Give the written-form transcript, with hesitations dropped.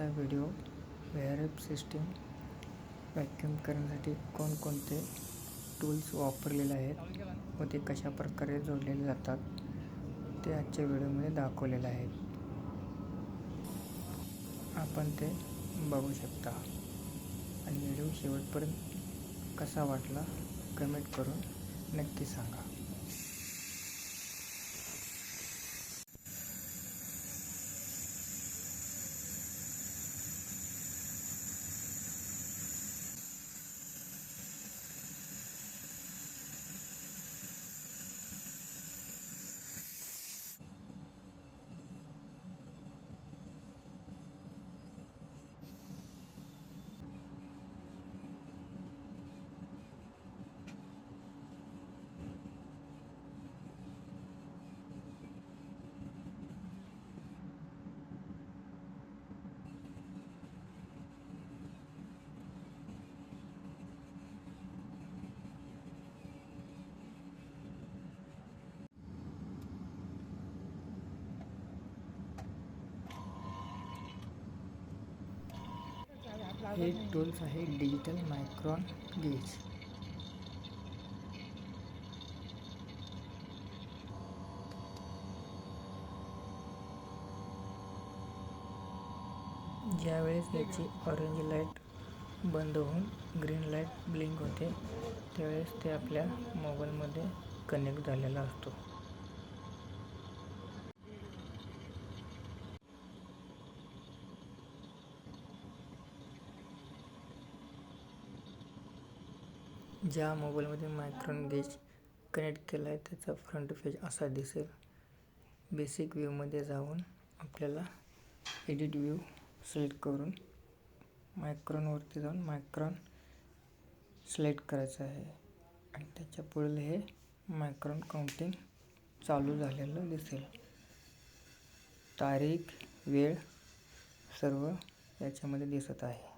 आजचा video वेअरअप system vacuum करण्यासाठी कोणकोणते टूल्स वापरलेले आहेत व ते कशा प्रकारे जोडलेले जातात ते आजच्या व्हिडिओमध्ये दाखवलेले आहेत. आपण ते बघू शकता आणि व्हिडिओ शेवटपर्यंत कसा वाटला कमेंट करून नक्की सांगा. हे टूल्स आहे डिजिटल मायक्रॉन गेज. ज्यावेळेस याची ऑरेंज लाईट बंद होऊन ग्रीन लाईट ब्लिंक होते त्यावेळेस ते आपल्या मोबाईलमध्ये कनेक्ट झालेला असतो. ज्या मोबाईलमध्ये मायक्रॉन गेज कनेक्ट केला आहे त्याचा फ्रंट पेज असा दिसेल. बेसिक व्ह्यूमध्ये जाऊन आपल्याला एडिट व्ह्यू सिलेक्ट करून मायक्रॉनवरती जाऊन मायक्रॉन सिलेक्ट करायचं आहे आणि त्याच्या पुढील हे मायक्रॉन काउंटिंग चालू झालेलं दिसेल. तारीख वेळ सर्व याच्यामध्ये दिसत आहे.